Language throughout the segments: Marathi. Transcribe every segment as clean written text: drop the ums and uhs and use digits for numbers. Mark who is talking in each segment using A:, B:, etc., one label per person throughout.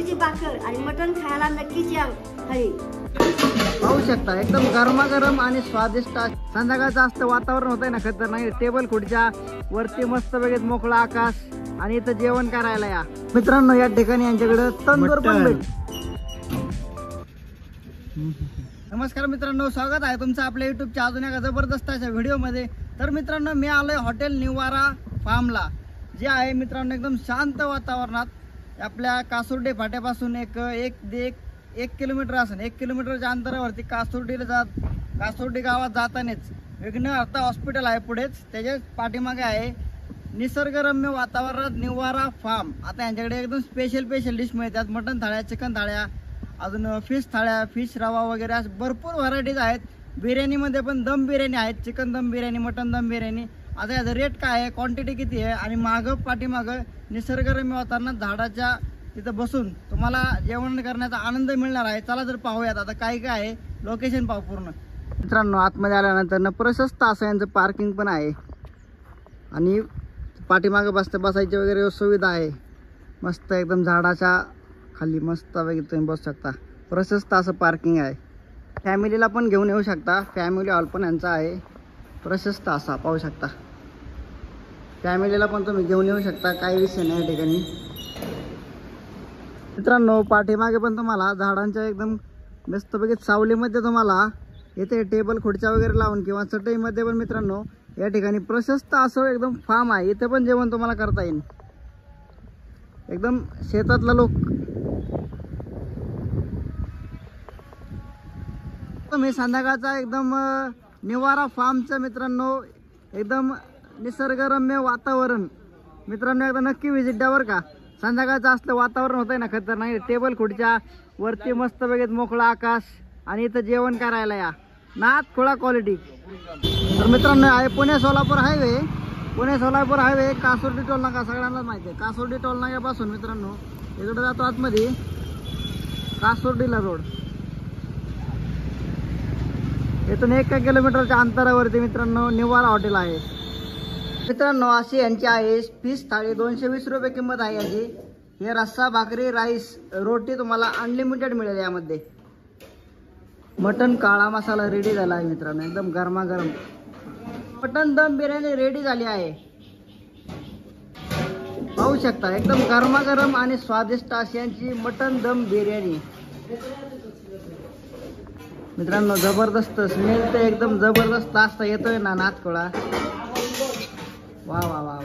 A: बाजरीची भाकर आणि मटण खायला नक्कीच या हरी.
B: पाहू शकता एकदम गरमागरम आणि स्वादिष्ट संध्याकाळचं असतं वातावरण होतंय ना खतरनाक. टेबल खुर्च्या वरती मस्त बघत मोकळा आकाश आणि इथं जेवण करायला या मित्रांनो. या ठिकाणी यांच्याकडे तंदूर पण भेट. नमस्कार मित्रांनो, स्वागत आहे तुमचं आपल्या युट्यूबच्या अजून एका जबरदस्त अशा व्हिडिओमध्ये. तर मित्रांनो, मी आलोय हॉटेल निवारा फार्मला, जे आहे मित्रांनो एकदम शांत वातावरणात. आपल्या कासुर्डी फाट्यापासून एक किलोमीटर असेल, 1 किलोमीटरच्या अंतरावरती कासुर्डी गावात जातानाच विघ्नहर्ता हॉस्पिटल आहे. पुढेच त्याच्याच पाठीमागे आहे निसर्गरम्य वातावरणात निवारा फार्म. आता यांच्याकडे एकदम स्पेशल डिश मिळतात. मटन थाळ्या, चिकन थाळ्या, अजून फिश थाळ्या, फिश रवा वगैरे अशा भरपूर व्हरायटीज आहेत. बिर्याणीमध्ये पण दम बिर्याणी आहेत, चिकन दम बिर्याणी, मटन दम बिर्याणी. आता याचा रेट काय आहे, क्वांटिटी किती आहे आणि पाठीमागं निसर्गरम्य वातावरणात झाडाच्या तिथं बसून तुम्हाला जेवण करण्याचा आनंद मिळणार आहे. चला तर पाहूयात आता काय आहे, लोकेशन पाहू पूर्ण. मित्रांनो, आतमध्ये आल्यानंतर प्रशस्त असं यांचं पार्किंग पण आहे आणि पाठीमागं बसायची वगैरे सुविधा आहे. मस्त एकदम झाडाच्या खाली मस्त वगैरे तुम्ही बसू शकता. प्रशस्त असं पार्किंग आहे. फॅमिलीला पण घेऊन येऊ शकता. फॅमिली हॉल पण यांचा आहे, प्रशस्त असा पाहू शकता. फॅमिलीला पण तुम्ही घेऊन येऊ शकता, काही विषय नाही या ठिकाणी. मित्रांनो, पाठीमागे पण तुम्हाला झाडांच्या एकदम मस्तपैकी सावलीमध्ये तुम्हाला इथे टेबल खुर्च्या वगैरे लावून किंवा चटईमध्ये पण मित्रांनो या ठिकाणी प्रशस्त असं एकदम फार्म आहे. इथे पण जेवण तुम्हाला करता येईल. एकदम शेतातला लोक. मी संध्याकाळचा एकदम निवारा फार्मचं मित्रांनो एकदम निसर्गरम्य वातावरण मित्रांनो एकदा नक्की व्हिजिट द्या बरं का. संध्याकाळचं असलं वातावरण होतंय ना खतरनाक. टेबल खुर्च्या वरती मस्त बघत मोकळा आकाश आणि इथं जेवण करायला या. नाथ खोळा क्वालिटी. तर मित्रांनो, आहे पुणे सोलापूर हायवे, कासुर्डी टोल नाका सगळ्यांनाच माहिती आहे. कासुर्डी टोल नाक्यापासून मित्रांनो इकडे जातो आतमध्ये कासुर्डीला रोड. इथून 1 किलोमीटरच्या अंतरावरती मित्रांनो निवारा हॉटेल आहे. मित्रांनो, अशी यांची आहे फिश थाळी. 220 रुपये किंमत आहे याची. हे रस्सा, भाकरी, राईस, रोटी तुम्हाला अनलिमिटेड मिळेल यामध्ये. मटन काळा मसाला रेडी झाला आहे मित्रांनो, एकदम गरमागरम. मटन दम बिर्याणी रेडी झाली आहे, पाहू शकता. एकदम गरमागरम आणि स्वादिष्ट अशी यांची मटन दम बिर्याणी मित्रांनो. जबरदस्त स्मेल तर एकदम जबरदस्त असता येतोय ना नाथखोळा. वा वा वा.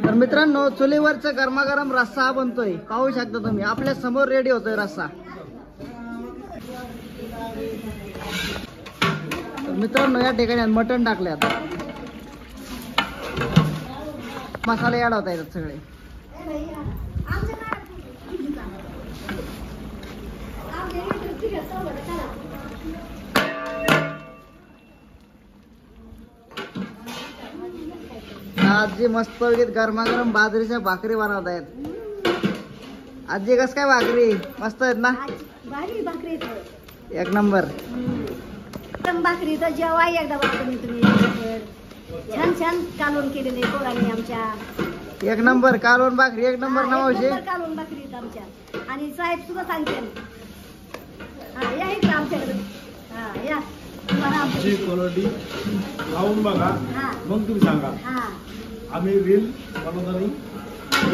B: तर मित्रांनो, चुलीवरचा गरमागरम रस्सा बनतोय, पाहू शकता तुम्ही. आपल्या समोर रेडी होतोय रस्सा. मित्रांनो, या ठिकाणी मटण टाकले, आता मसाले ऍड होत आहेत सगळे. आजी मस्त गरमागरम बाजरीच्या भाकरी बनवत आहेत. आजी कस काय भाकरी मस्त आहेत ना, एक नंबर.
A: भाकरी तर जेव्हा एकदा तुम्ही छान कालवण केलेले पोरांनी आमच्या.
B: एक नंबर कालवण भाकरी, एक नंबर नावाचे
A: कालवण भाकरी आमच्या. आणि साहेब सुद्धा सांगते या इकडे आमच्याकडे. या
C: क्वालिटी लावून बघा, मग तुम्ही सांगा. आम्ही रील बनवताना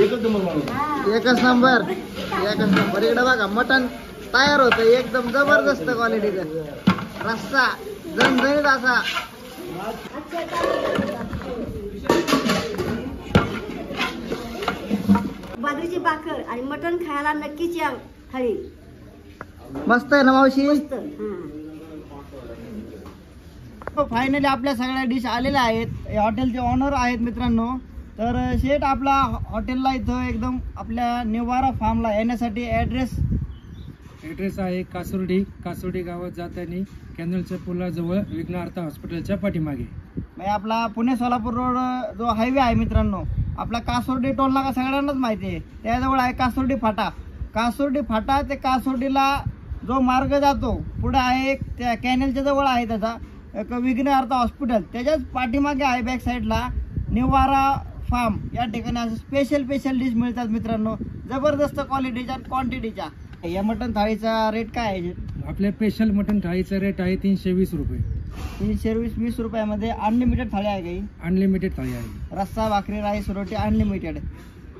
C: एकच नंबर बनवतो.
B: एकच नंबर. इकडे बघा मटण तयार होतं एकदम जबरदस्त क्वालिटीचं. रस्सा झणझणीत असा.
A: बाजरीची भाकर आणि मटण खायला नक्कीच या हरी.
B: मस्त आहे ना मावशी. फायनली आपल्या सगळ्या डिश आलेल्या आहेत. हॉटेलचे ऑनर आहेत मित्रांनो. तर शेठ आपला हॉटेलला इथं एकदम आपल्या निवारा फार्मला येण्यासाठी ॲड्रेस आहे कासुर्डी गावात जाताना कॅनलच्या पुलाजवळ विघ्नहर्ता हॉस्पिटलच्या पाठीमागे. म्हणजे आपला पुणे सोलापूर रोड जो हायवे आहे मित्रांनो, आपला कासुर्डी टोल नाका सगळ्यांनाच माहिती आहे. त्याजवळ आहे कासुर्डी फाटा ते कासुर्डीला जो मार्ग जातो पुढे आहे, त्या कॅनलच्या जवळ आहे त्याचा एक विघ्नहर्ता हॉस्पिटल. त्याच्याच पाठीमागे आहे बॅक साईडला निवारा फार्म. या ठिकाणी असं स्पेशल डिश मिळतात मित्रांनो. जबरदस्त क्वालिटीच्या क्वांटिटीच्या. या मटण थाळीचा रेट काय आहे?
D: आपल्या स्पेशल मटन थाळीचा रेट आहे 320 रुपये.
B: 320 रुपयामध्ये अनलिमिटेड थाळी आहे काही?
D: अनलिमिटेड थाळी आहे.
B: रस्सा, भाकरी, राईस, रोटी अनलिमिटेड.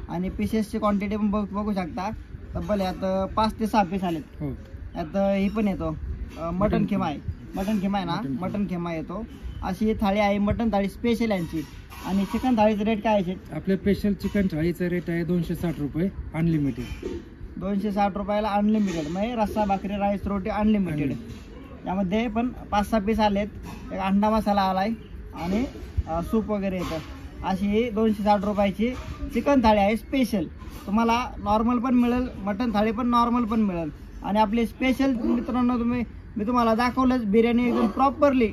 B: आणि पीसेसची क्वांटिटी पण बघू शकता. तब्बल यात 5 ते 6 पीस आलेत.
D: हो.
B: यात ही पण येतो मटन खिमा आहे. मटन खिमा आहे ना, मटन खिमा येतो. अशी ही थाळी आहे मटन थाळी स्पेशल यांची. आणि चिकन थाळीचा रेट काय आहे?
D: आपल्या स्पेशल चिकन थाळीचा रेट आहे 260 रुपये अनलिमिटेड.
B: 260 रुपयाला अनलिमिटेड, म्हणजे रस्सा, भाकरी, राईस, रोटी अनलिमिटेड. यामध्ये पण 5-6 पीस आलेत. एक अंडा मसाला आलाय आणि सूप वगैरे येतं. अशी 260 रुपयाची चिकन थाळी आहे स्पेशल. तुम्हाला नॉर्मल पण मिळेल, मटन थाळी पण नॉर्मल पण मिळेल. आणि आपली स्पेशल मित्रांनो मी तुम्हाला दाखवलंच, बिर्याणी एकदम प्रॉपरली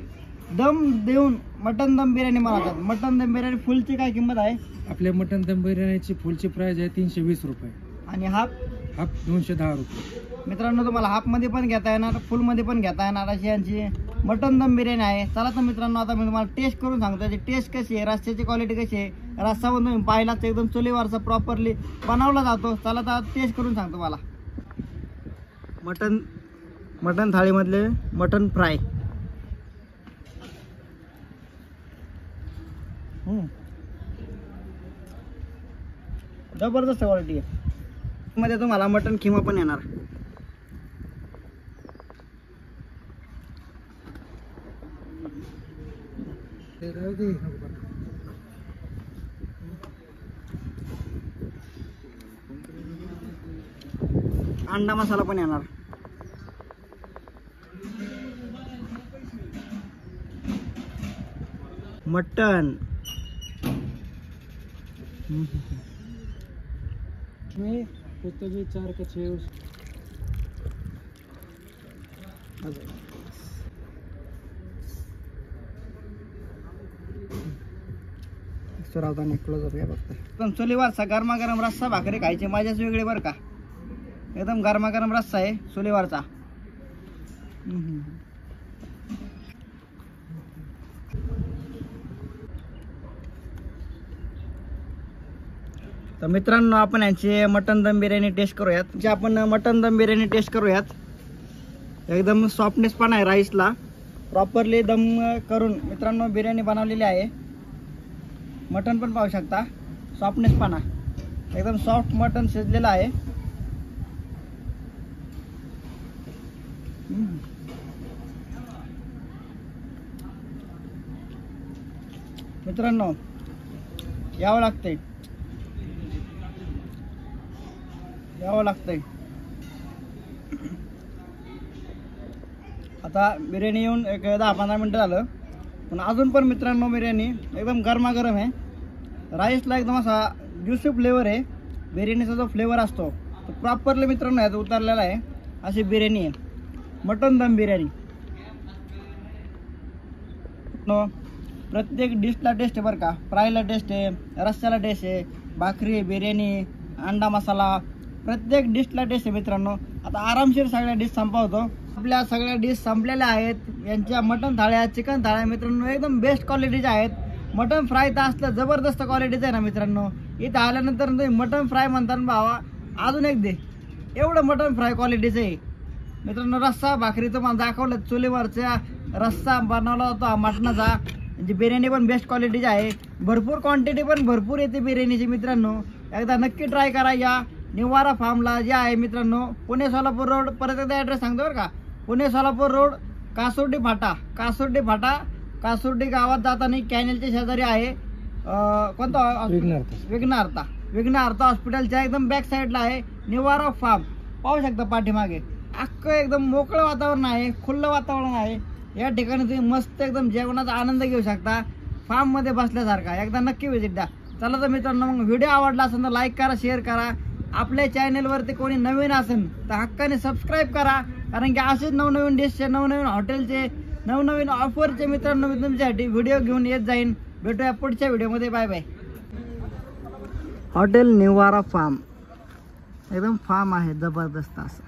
B: दम देऊन मटन दम बिर्याणी बनवतात. मटन दम बिर्याणी फुलची काय किंमत आहे?
D: आपल्या मटन दम बिर्याणीची फुलची प्राइस आहे 320 रुपये.
B: आणि हाफ
D: 210 रुपये.
B: मित्रांनो तुम्हाला हाफमध्ये पण घेता येणार, फुलमध्ये पण घेता येणार अशी यांची मटन दम बिर्याणी आहे. चला तर मित्रांनो आता मी तुम्हाला टेस्ट करून सांगतो याची टेस्ट कशी आहे, रस्त्याची क्वालिटी कशी आहे. रस्सा पण तुम्ही पाहिलाच एकदम चुलीवरचा प्रॉपरली बनवला जातो. चला तर टेस्ट करून सांगतो मला. मटन थाळीमधले मटन फ्राय जबरदस्त क्वालिटी आहे. मध्ये तुम्हाला मटन खिमा पण येणार. अंडा मसाला पण येणार. मटन
D: में भी 4 का 6
B: एकदम चुलीवरचा गरमागरम रस्सा भाकरी खायची मजाच वेगळी बरं का. एकदम गरमागरम रस्सा आहे चुलीवरचा. तर मित्रांनो आपण यांची मटन दम बिर्याणी टेस्ट करूयात. जे आपण मटन दम बिर्याणी टेस्ट करूयात. एकदम सॉफ्टनेस पण आहे राईसला. प्रॉपरली दम करून मित्रांनो बिर्याणी बनवलेली आहे. मटन पण पाहू शकता सॉफ्टनेस पण आहे. एकदम सॉफ्ट मटन शिजलेलं आहे. मित्रांनो यावं लागतंय. आता बिर्याणी येऊन एक 10-15 मिनटं झालं, पण अजून पण मित्रांनो बिर्याणी एकदम गरमागरम आहे. राईसला एकदम असा ज्युसी फ्लेवर आहे. बिर्याणीचा जो फ्लेवर असतो तो प्रॉपरली मित्रांनो यात उतरलेला आहे. अशी बिर्याणी आहे मटन दम बिर्याणी. प्रत्येक डिशला टेस्ट आहे बरं का. फ्रायला टेस्ट आहे, रस्स्याला टेस्ट आहे, भाकरी, बिर्याणी, अंडा मसाला, प्रत्येक डिशला टेस्ट आहे मित्रांनो. आता आरामशीर सगळ्या डिश संपवतो. आपल्या सगळ्या डिश संपलेल्या आहेत. यांच्या मटन थाळ्या, चिकन थाळ्या मित्रांनो एकदम बेस्ट क्वालिटीच्या आहेत. मटन फ्राय तर असलं जबरदस्त क्वालिटीचं आहे ना मित्रांनो. इथं आल्यानंतर तुम्ही मटन फ्राय म्हणताना भावा अजून एक दे, एवढं मटन फ्राय क्वालिटीचं आहे मित्रांनो. रस्सा भाकरी तुम्हाला दाखवलं चुलीवरचा रस्सा बनवला होता मटणाचा. म्हणजे बिर्याणी पण बेस्ट क्वालिटीची आहे. भरपूर क्वांटिटी पण भरपूर येते बिर्याणीची मित्रांनो. एकदा नक्की ट्राय करा. या निवारा फार्मला जे आहे मित्रांनो, पुणे सोलापूर रोड, परत एकदा ॲड्रेस सांगतो बरं का. पुणे सोलापूर रोड, कासोर्डी फाटा, कासोर्डी गावात जाताना कॅनेलच्या शेजारी आहे. कोणता? विघ्नहर्ता हॉस्पिटलच्या एकदम बॅक साईडला आहे निवारा फार्म. पाहू शकता पाठीमागे अख्खं एकदम मोकळं वातावरण आहे, खुल्लं वातावरण आहे. या ठिकाणी तुम्ही मस्त एकदम जेवणाचा आनंद घेऊ शकता फार्ममध्ये बसल्यासारखा. एकदा नक्की व्हिजिट द्या. चला तर मित्रांनो, मग व्हिडिओ आवडला असेल तर लाईक करा, शेअर करा. आपल्या चॅनलवरती कोणी नवीन असेल तर हक्काने सबस्क्राईब करा. कारण की असेच नवनवीन डिशचे, नवनवीन हॉटेलचे, नवनवीन ऑफरचे मित्रांनो मी तुमच्यासाठी व्हिडिओ घेऊन येत जाईन. भेटूया पुढच्या व्हिडिओमध्ये. Bye bye. Hotel Nivara farm एकदम फार्म आहे जबरदस्त असं.